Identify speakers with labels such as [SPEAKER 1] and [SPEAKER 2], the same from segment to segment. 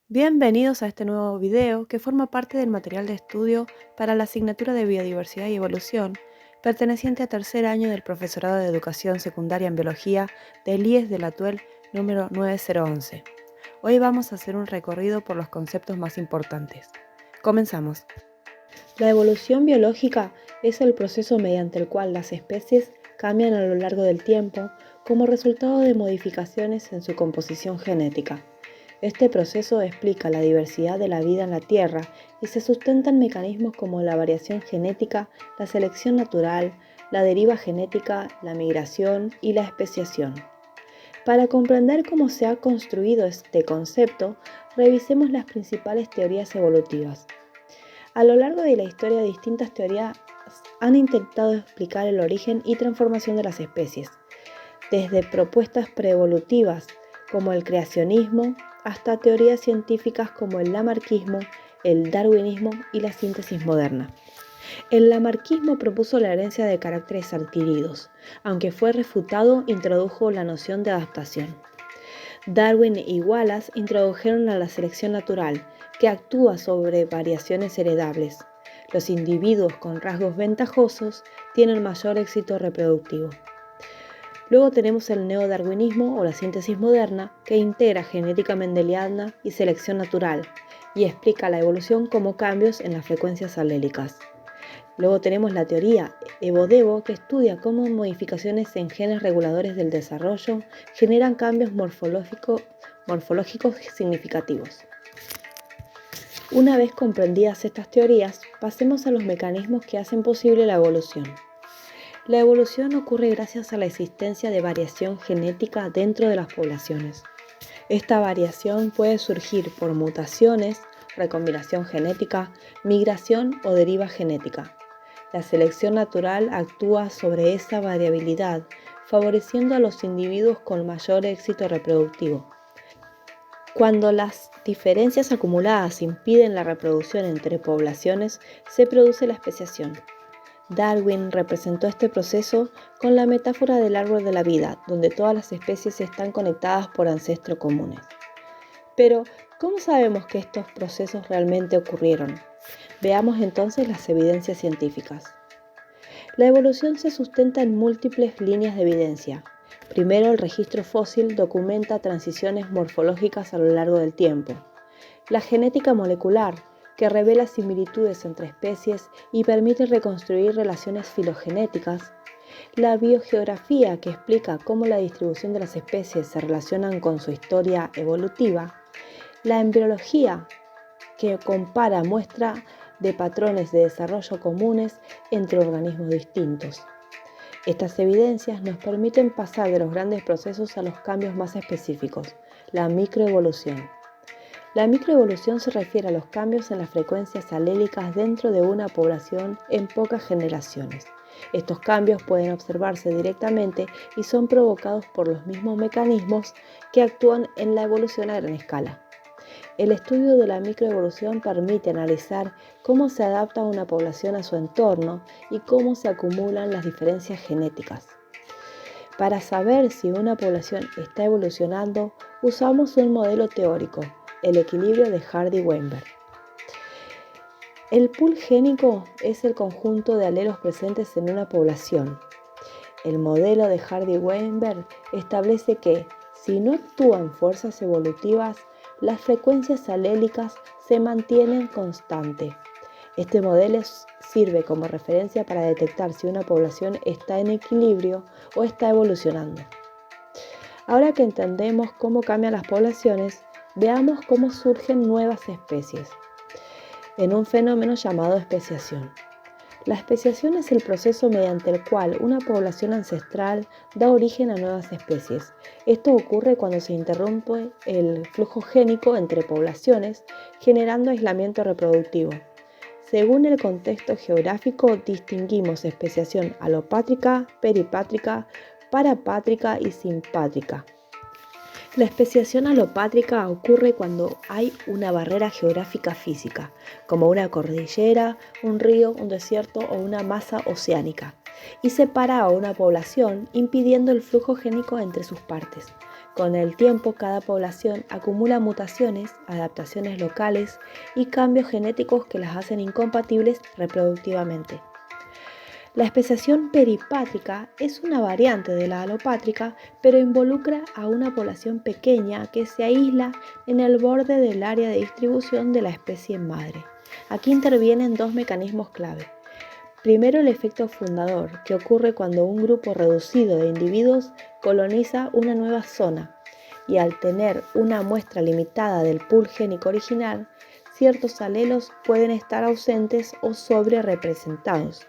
[SPEAKER 1] Bienvenidos a este nuevo video que forma parte del material de estudio para la asignatura de Biodiversidad y Evolución, perteneciente a tercer año del Profesorado de Educación Secundaria en Biología del IES de la TUEL número 9011. Hoy vamos a hacer un recorrido por los conceptos más importantes. Comenzamos. La evolución biológica es el proceso mediante el cual las especies cambian a lo largo del tiempo como resultado de modificaciones en su composición genética. Este proceso explica la diversidad de la vida en la Tierra y se sustenta en mecanismos como la variación genética, la selección natural, la deriva genética, la migración y la especiación. Para comprender cómo se ha construido este concepto, revisemos las principales teorías evolutivas. A lo largo de la historia, distintas teorías han intentado explicar el origen y transformación de las especies, desde propuestas preevolutivas como el creacionismo hasta teorías científicas como el lamarquismo, el darwinismo y la síntesis moderna. El lamarquismo propuso la herencia de caracteres adquiridos, aunque fue refutado, introdujo la noción de adaptación. Darwin y Wallace introdujeron a la selección natural, que actúa sobre variaciones heredables. Los individuos con rasgos ventajosos tienen mayor éxito reproductivo. Luego tenemos el neodarwinismo o la síntesis moderna, que integra genética mendeliana y selección natural y explica la evolución como cambios en las frecuencias alélicas. Luego tenemos la teoría Evo-Devo, que estudia cómo modificaciones en genes reguladores del desarrollo generan cambios morfológicos significativos. Una vez comprendidas estas teorías, pasemos a los mecanismos que hacen posible la evolución. La evolución ocurre gracias a la existencia de variación genética dentro de las poblaciones. Esta variación puede surgir por mutaciones, recombinación genética, migración o deriva genética. La selección natural actúa sobre esa variabilidad, favoreciendo a los individuos con mayor éxito reproductivo. Cuando las diferencias acumuladas impiden la reproducción entre poblaciones, se produce la especiación. Darwin representó este proceso con la metáfora del árbol de la vida, donde todas las especies están conectadas por ancestros comunes. Pero, ¿cómo sabemos que estos procesos realmente ocurrieron? Veamos entonces las evidencias científicas. La evolución se sustenta en múltiples líneas de evidencia. Primero, el registro fósil documenta transiciones morfológicas a lo largo del tiempo. La genética molecular, que revela similitudes entre especies y permite reconstruir relaciones filogenéticas. La biogeografía, que explica cómo la distribución de las especies se relacionan con su historia evolutiva. La embriología, que compara muestras de patrones de desarrollo comunes entre organismos distintos. Estas evidencias nos permiten pasar de los grandes procesos a los cambios más específicos, la microevolución. La microevolución se refiere a los cambios en las frecuencias alélicas dentro de una población en pocas generaciones. Estos cambios pueden observarse directamente y son provocados por los mismos mecanismos que actúan en la evolución a gran escala. El estudio de la microevolución permite analizar cómo se adapta una población a su entorno y cómo se acumulan las diferencias genéticas. Para saber si una población está evolucionando, usamos un modelo teórico, el equilibrio de Hardy-Weinberg. El pool génico es el conjunto de alelos presentes en una población. El modelo de Hardy-Weinberg establece que, si no actúan fuerzas evolutivas, las frecuencias alélicas se mantienen constantes. Este modelo sirve como referencia para detectar si una población está en equilibrio o está evolucionando. Ahora que entendemos cómo cambian las poblaciones, veamos cómo surgen nuevas especies, en un fenómeno llamado especiación. La especiación es el proceso mediante el cual una población ancestral da origen a nuevas especies. Esto ocurre cuando se interrumpe el flujo génico entre poblaciones, generando aislamiento reproductivo. Según el contexto geográfico, distinguimos especiación alopátrica, peripátrica, parapátrica y simpátrica. La especiación alopátrica ocurre cuando hay una barrera geográfica física, como una cordillera, un río, un desierto o una masa oceánica, y separa a una población impidiendo el flujo génico entre sus partes. Con el tiempo, cada población acumula mutaciones, adaptaciones locales y cambios genéticos que las hacen incompatibles reproductivamente. La especiación peripátrica es una variante de la alopátrica, pero involucra a una población pequeña que se aísla en el borde del área de distribución de la especie madre. Aquí intervienen dos mecanismos clave. Primero, el efecto fundador, que ocurre cuando un grupo reducido de individuos coloniza una nueva zona y al tener una muestra limitada del pool génico original, ciertos alelos pueden estar ausentes o sobre-representados.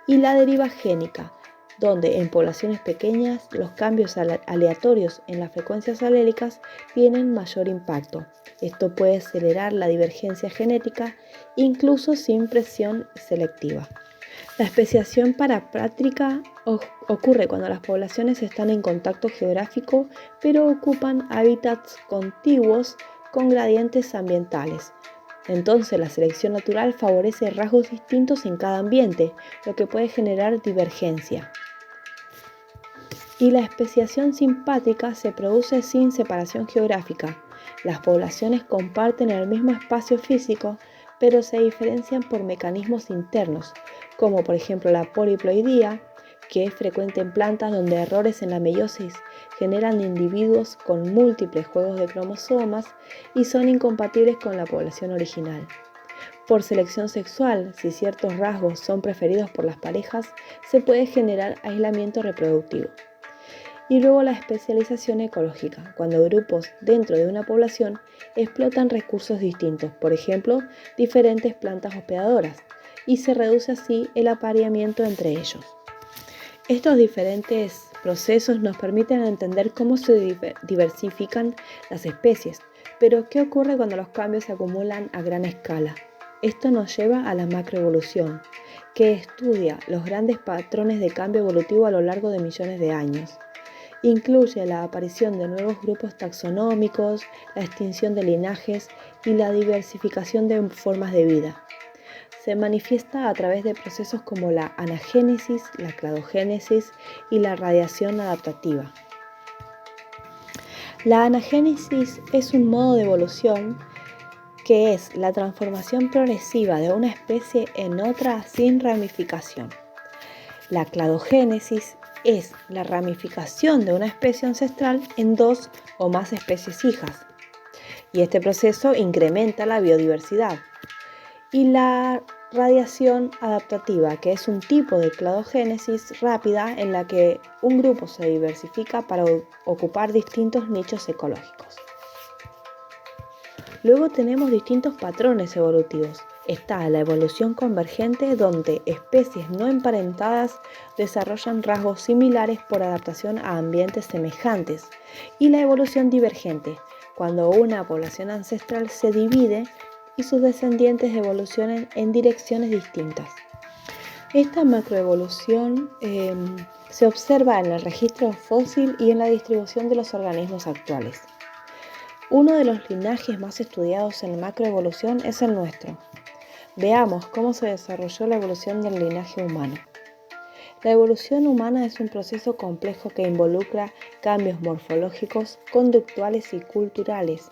[SPEAKER 1] Y la deriva génica, donde en poblaciones pequeñas los cambios aleatorios en las frecuencias alélicas tienen mayor impacto. Esto puede acelerar la divergencia genética incluso sin presión selectiva. La especiación parapátrica ocurre cuando las poblaciones están en contacto geográfico pero ocupan hábitats contiguos con gradientes ambientales. Entonces la selección natural favorece rasgos distintos en cada ambiente, lo que puede generar divergencia. Y la especiación simpátrica se produce sin separación geográfica. Las poblaciones comparten el mismo espacio físico, pero se diferencian por mecanismos internos, como por ejemplo la poliploidía, que es frecuente en plantas donde errores en la meiosis generan individuos con múltiples juegos de cromosomas y son incompatibles con la población original. Por selección sexual, si ciertos rasgos son preferidos por las parejas, se puede generar aislamiento reproductivo. Y luego la especialización ecológica, cuando grupos dentro de una población explotan recursos distintos, por ejemplo, diferentes plantas hospedadoras, y se reduce así el apareamiento entre ellos. Estos diferentes procesos nos permiten entender cómo se diversifican las especies, pero ¿qué ocurre cuando los cambios se acumulan a gran escala? Esto nos lleva a la macroevolución, que estudia los grandes patrones de cambio evolutivo a lo largo de millones de años. Incluye la aparición de nuevos grupos taxonómicos, la extinción de linajes y la diversificación de formas de vida. Se manifiesta a través de procesos como la anagénesis, la cladogénesis y la radiación adaptativa. La anagénesis es un modo de evolución que es la transformación progresiva de una especie en otra sin ramificación. La cladogénesis es la ramificación de una especie ancestral en dos o más especies hijas, y este proceso incrementa la biodiversidad. Y la radiación adaptativa, que es un tipo de cladogénesis rápida en la que un grupo se diversifica para ocupar distintos nichos ecológicos. Luego tenemos distintos patrones evolutivos. Está la evolución convergente, donde especies no emparentadas desarrollan rasgos similares por adaptación a ambientes semejantes. Y la evolución divergente, cuando una población ancestral se divide y sus descendientes evolucionan en direcciones distintas. Esta macroevolución se observa en el registro fósil y en la distribución de los organismos actuales. Uno de los linajes más estudiados en macroevolución es el nuestro. Veamos cómo se desarrolló la evolución del linaje humano. La evolución humana es un proceso complejo que involucra cambios morfológicos, conductuales y culturales.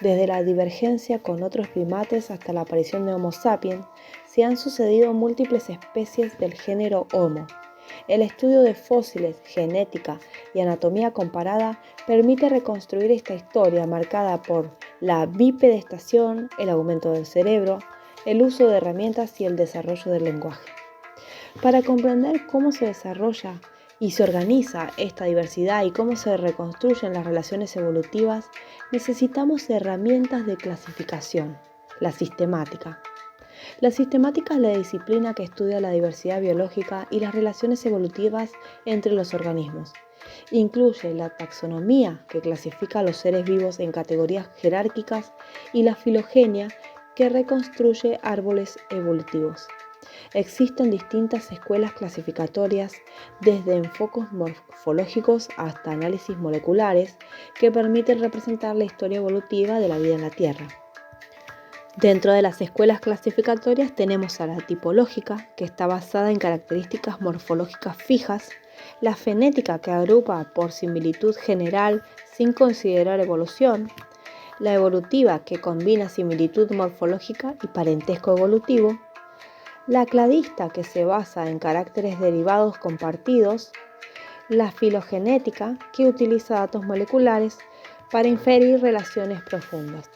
[SPEAKER 1] Desde la divergencia con otros primates hasta la aparición de Homo sapiens, se han sucedido múltiples especies del género Homo. El estudio de fósiles, genética y anatomía comparada permite reconstruir esta historia marcada por la bipedestación, el aumento del cerebro, el uso de herramientas y el desarrollo del lenguaje. Para comprender cómo se desarrolla y se organiza esta diversidad y cómo se reconstruyen las relaciones evolutivas, necesitamos herramientas de clasificación, la sistemática. La sistemática es la disciplina que estudia la diversidad biológica y las relaciones evolutivas entre los organismos. Incluye la taxonomía, que clasifica a los seres vivos en categorías jerárquicas, y la filogenia, que reconstruye árboles evolutivos. Existen distintas escuelas clasificatorias, desde enfoques morfológicos hasta análisis moleculares, que permiten representar la historia evolutiva de la vida en la Tierra. Dentro de las escuelas clasificatorias tenemos a la tipológica, que está basada en características morfológicas fijas, la fenética, que agrupa por similitud general sin considerar evolución, la evolutiva, que combina similitud morfológica y parentesco evolutivo, la cladista, que se basa en caracteres derivados compartidos, la filogenética, que utiliza datos moleculares para inferir relaciones profundas.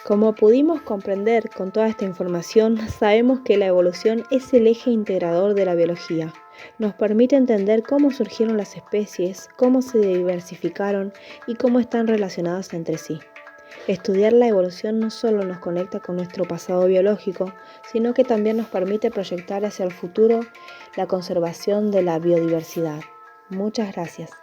[SPEAKER 1] Como pudimos comprender con toda esta información, sabemos que la evolución es el eje integrador de la biología. Nos permite entender cómo surgieron las especies, cómo se diversificaron y cómo están relacionadas entre sí. Estudiar la evolución no solo nos conecta con nuestro pasado biológico, sino que también nos permite proyectar hacia el futuro la conservación de la biodiversidad. Muchas gracias.